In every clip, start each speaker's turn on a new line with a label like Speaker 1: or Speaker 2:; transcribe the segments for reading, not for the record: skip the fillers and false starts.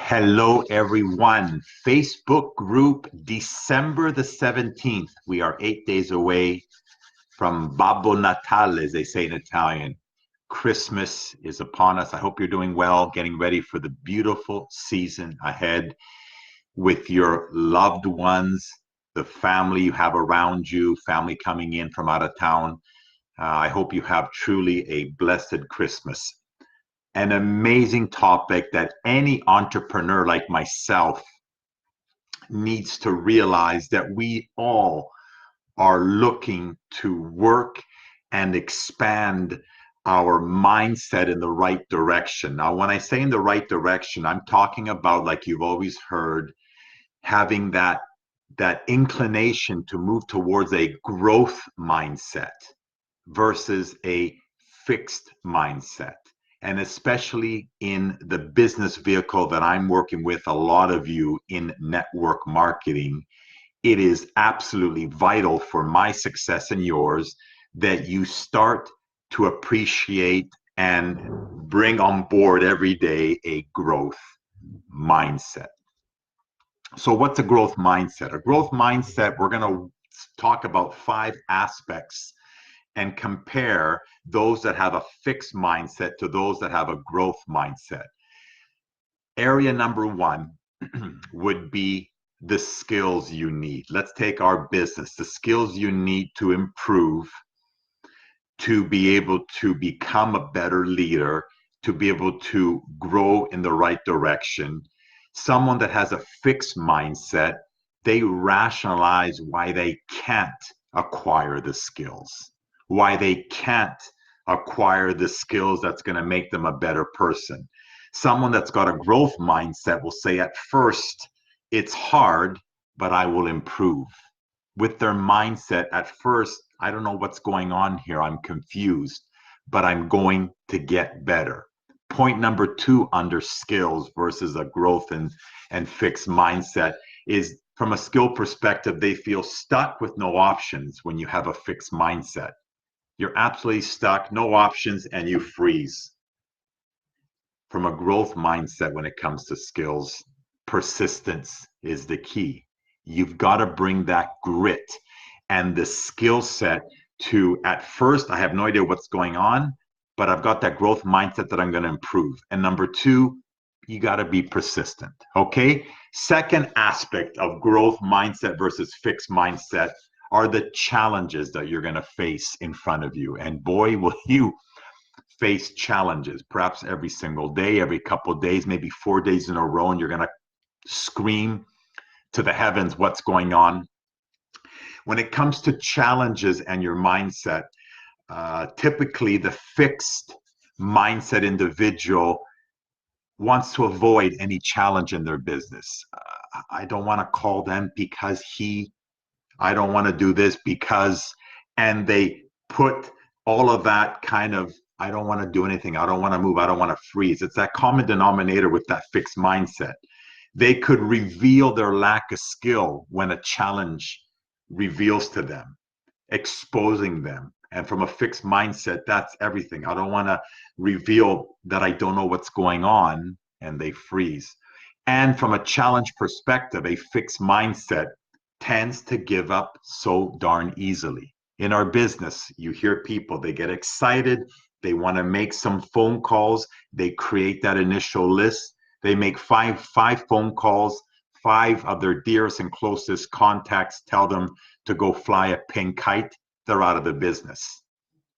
Speaker 1: Hello, everyone. Facebook group, December the 17th. We are 8 days away from Babbo Natale, as they say in Italian. Christmas is upon us. I hope you're doing well, getting ready for the beautiful season ahead with your loved ones, the family you have around you, family coming in from out of town. I hope you have truly a blessed Christmas. An amazing topic that any entrepreneur like myself needs to realize, that we all are looking to work and expand our mindset in the right direction. Now, when I say in the right direction, I'm talking about, like you've always heard, having that inclination to move towards a growth mindset versus a fixed mindset. And especially in the business vehicle that I'm working with a lot of you in network marketing, it is absolutely vital for my success and yours that you start to appreciate and bring on board every day a growth mindset. So what's a growth mindset? A growth mindset, we're going to talk about 5 aspects and compare those that have a fixed mindset to those that have a growth mindset. Area number 1 would be the skills you need. Let's take our business, the skills you need to improve, to be able to become a better leader, to be able to grow in the right direction. Someone that has a fixed mindset, they rationalize why they can't acquire the skills, why they can't acquire the skills that's going to make them a better person. Someone that's got a growth mindset will say, at first, it's hard, but I will improve. With their mindset, at first, I don't know what's going on here, I'm confused, but I'm going to get better. Point number 2 under skills versus a growth and fixed mindset is, from a skill perspective, they feel stuck with no options. When you have a fixed mindset, you're absolutely stuck, no options, and you freeze. From a growth mindset, when it comes to skills, persistence is the key. You've got to bring that grit and the skill set to, at first, I have no idea what's going on, but I've got that growth mindset that I'm going to improve. And number 2, you got to be persistent. Okay. Second aspect of growth mindset versus fixed mindset are the challenges that you're going to face in front of you. And boy, will you face challenges, perhaps every single day, every couple of days, maybe 4 days in a row, and you're going to scream to the heavens what's going on. When it comes to challenges and your mindset, typically the fixed mindset individual wants to avoid any challenge in their business. I don't want to call them because I don't want to do this because, and they put all of that kind of, I don't want to do anything, I don't want to move, I don't want to freeze. It's that common denominator with that fixed mindset. They could reveal their lack of skill when a challenge reveals to them, exposing them. And from a fixed mindset, that's everything. I don't want to reveal that I don't know what's going on, and they freeze. And from a challenge perspective, a fixed mindset tends to give up so darn easily. In our business, you hear people, they get excited, they want to make some phone calls, they create that initial list, they make five phone calls, 5 of their dearest and closest contacts tell them to go fly a pink kite, they're out of the business.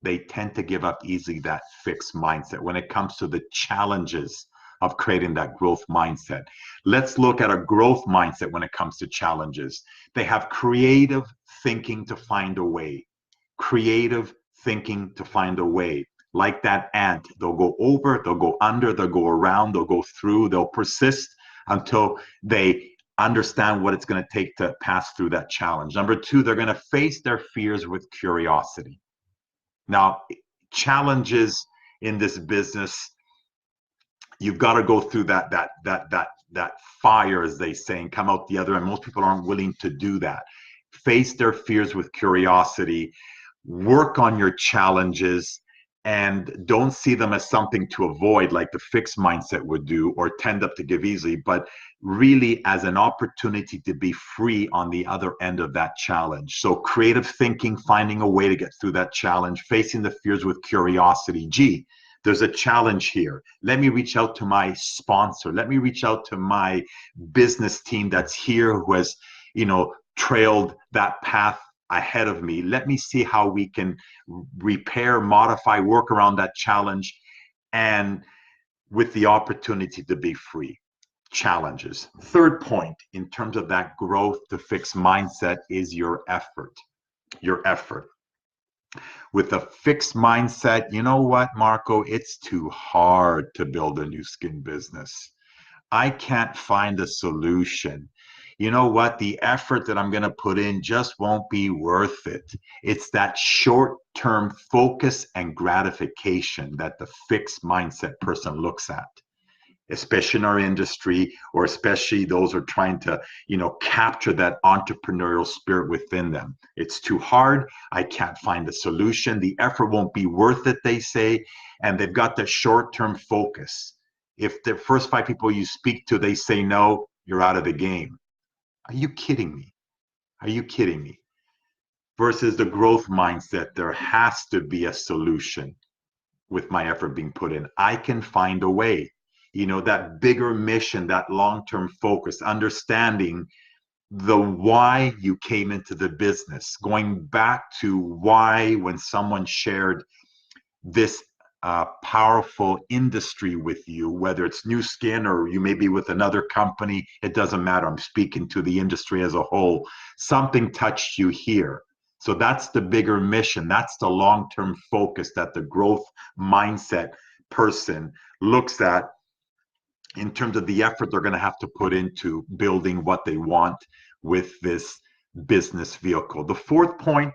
Speaker 1: They tend to give up easily that fixed mindset when it comes to the challenges of creating that growth mindset. Let's look at a growth mindset when it comes to challenges. They have creative thinking to find a way. Creative thinking to find a way. Like that ant, they'll go over, they'll go under, they'll go around, they'll go through, they'll persist until they understand what it's going to take to pass through that challenge. Number 2, they're going to face their fears with curiosity. Now, challenges in this business, you've got to go through that fire, as they say, and come out the other end. Most people aren't willing to do that. Face their fears with curiosity, work on your challenges, and don't see them as something to avoid like the fixed mindset would do or tend up to give easily, but really as an opportunity to be free on the other end of that challenge. So creative thinking, finding a way to get through that challenge, facing the fears with curiosity. Gee, there's a challenge here. Let me reach out to my sponsor. Let me reach out to my business team that's here who has, trailed that path ahead of me. Let me see how we can repair, modify, work around that challenge, and with the opportunity to be free. Challenges. Third point, in terms of that growth to fixed mindset, is your effort. Your effort. With a fixed mindset, you know what, Marco? It's too hard to build a Nu Skin business. I can't find a solution. You know what? The effort that I'm going to put in just won't be worth it. It's that short-term focus and gratification that the fixed mindset person looks at, especially in our industry, or especially those who are trying to, capture that entrepreneurial spirit within them. It's too hard. I can't find a solution. The effort won't be worth it, they say, and they've got the short-term focus. If the first 5 people you speak to, they say no, you're out of the game. Are you kidding me? Are you kidding me? Versus the growth mindset, there has to be a solution with my effort being put in. I can find a way. That bigger mission, that long-term focus, understanding the why you came into the business, going back to why when someone shared this powerful industry with you, whether it's Nu Skin or you may be with another company, it doesn't matter. I'm speaking to the industry as a whole. Something touched you here. So that's the bigger mission. That's the long-term focus that the growth mindset person looks at in terms of the effort they're going to have to put into building what they want with this business vehicle. The fourth point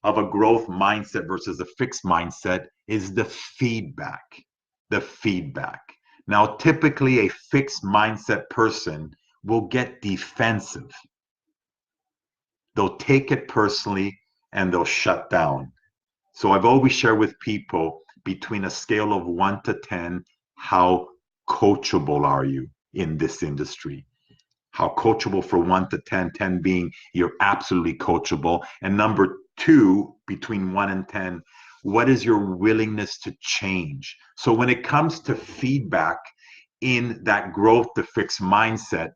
Speaker 1: of a growth mindset versus a fixed mindset is the feedback. The feedback. Now, typically a fixed mindset person will get defensive. They'll take it personally and they'll shut down. So I've always shared with people between a scale of 1 to 10, how coachable are you in this industry? How coachable for 1 to 10, 10 being you're absolutely coachable. And number 2, between 1 and 10, what is your willingness to change? So when it comes to feedback in that growth to fixed mindset,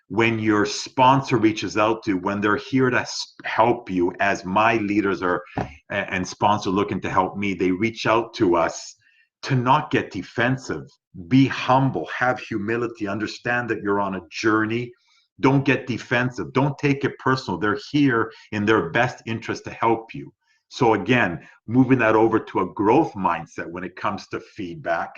Speaker 1: when your sponsor reaches out to, when they're here to help you, as my leaders are and sponsor looking to help me, they reach out to us to not get defensive, be humble, have humility, understand that you're on a journey. Don't get defensive. Don't take it personal. They're here in their best interest to help you. So again, moving that over to a growth mindset when it comes to feedback,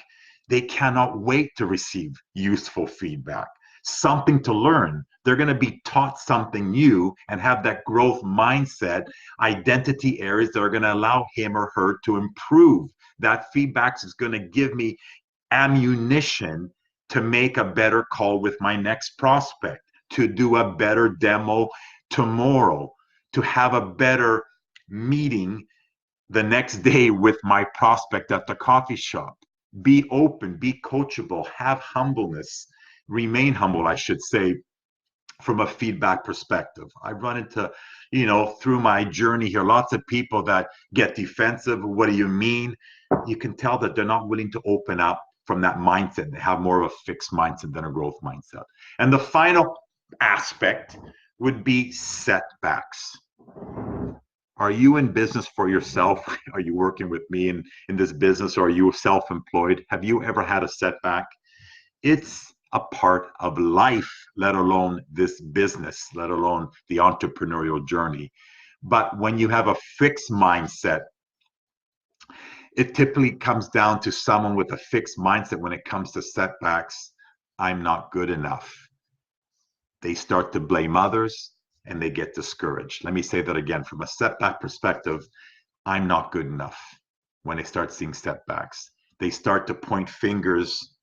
Speaker 1: they cannot wait to receive useful feedback, something to learn. They're going to be taught something new and have that growth mindset, identity areas that are going to allow him or her to improve. That feedback is going to give me ammunition to make a better call with my next prospect, to do a better demo tomorrow, to have a better meeting the next day with my prospect at the coffee shop. Be open, be coachable, have humbleness, remain humble, I should say, from a feedback perspective. I've run into, through my journey here, lots of people that get defensive. What do you mean? You can tell that they're not willing to open up from that mindset. They have more of a fixed mindset than a growth mindset. And the final aspect would be setbacks. Are you in business for yourself? Are you working with me in this business, or are you self-employed? Have you ever had a setback? It's a part of life, let alone this business, let alone the entrepreneurial journey. But when you have a fixed mindset, it typically comes down to someone with a fixed mindset when it comes to setbacks. I'm not good enough. They start to blame others and they get discouraged. Let me say that again. From a setback perspective, I'm not good enough. When they start seeing setbacks, they start to point fingers.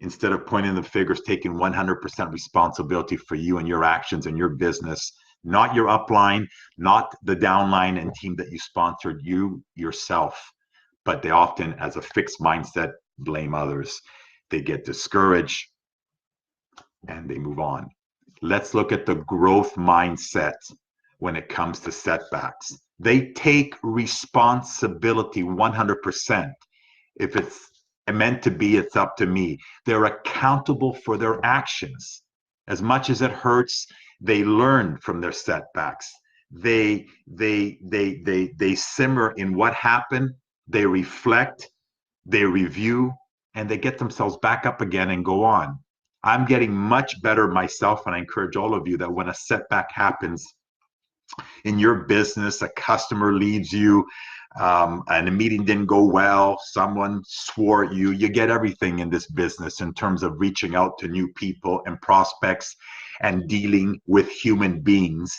Speaker 1: Instead of pointing the fingers, taking 100% responsibility for you and your actions and your business, not your upline, not the downline and team that you sponsored, you yourself. but they often, as a fixed mindset, blame others. They get discouraged and they move on. Let's look at the growth mindset when it comes to setbacks. They take responsibility 100%. If it's meant to be, it's up to me. They're accountable for their actions. As much as it hurts, they learn from their setbacks. They simmer in what happened, they reflect, they review, and they get themselves back up again and go on. I'm getting much better myself, and I encourage all of you that when a setback happens in your business, a customer leaves you, and a meeting didn't go well, someone swore at you, you get everything in this business in terms of reaching out to new people and prospects and dealing with human beings.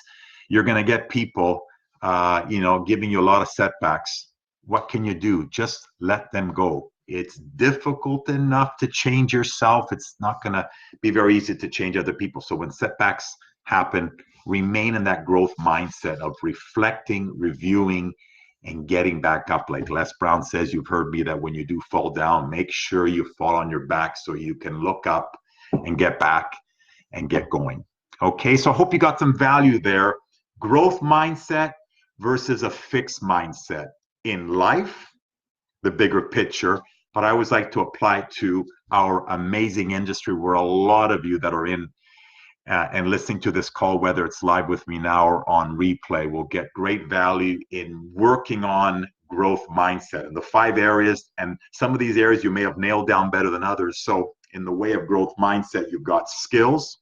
Speaker 1: You're going to get people, giving you a lot of setbacks. What can you do? Just let them go. It's difficult enough to change yourself. It's not going to be very easy to change other people. So when setbacks happen, remain in that growth mindset of reflecting, reviewing, and getting back up. Like Les Brown says, you've heard me, that when you do fall down, make sure you fall on your back so you can look up and get back and get going. Okay, so I hope you got some value there. Growth mindset versus a fixed mindset in life, the bigger picture, but I always like to apply it to our amazing industry, where a lot of you that are in and listening to this call, whether it's live with me now or on replay, will get great value in working on growth mindset and the 5 areas. And some of these areas you may have nailed down better than others. So in the way of growth mindset, you've got skills.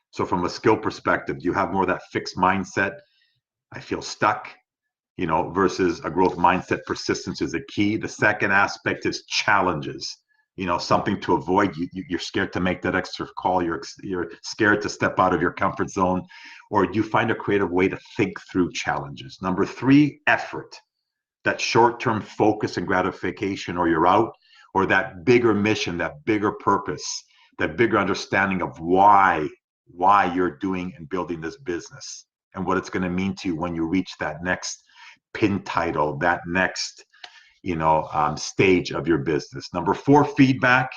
Speaker 1: So from a skill perspective, you have more of that fixed mindset, I feel stuck, versus a growth mindset. Persistence is a key. The second aspect is challenges. Something to avoid. You're scared to make that extra call. You're scared to step out of your comfort zone, or you find a creative way to think through challenges. Number 3, effort. That short-term focus and gratification, or you're out, or that bigger mission, that bigger purpose, that bigger understanding of why you're doing and building this business, and what it's going to mean to you when you reach that next pin title, that next stage of your business. Number 4, feedback,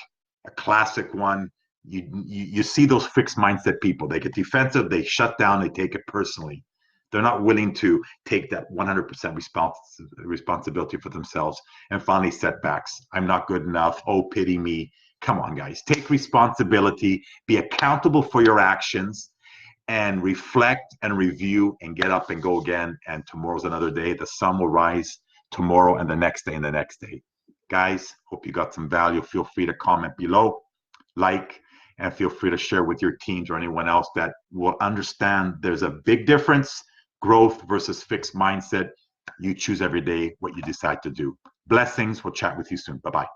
Speaker 1: a classic one. You see those fixed mindset people. They get defensive, they shut down, they take it personally. They're not willing to take that 100% responsibility for themselves. And finally, setbacks. I'm not good enough. Oh, pity me. Come on, guys. Take responsibility. Be accountable for your actions, and reflect and review and get up and go again. And tomorrow's another day. The sun will rise tomorrow and the next day and the next day. Guys, hope you got some value. Feel free to comment below, like, and feel free to share with your teams or anyone else that will understand there's a big difference, growth versus fixed mindset. You choose every day what you decide to do. Blessings. We'll chat with you soon. Bye-bye.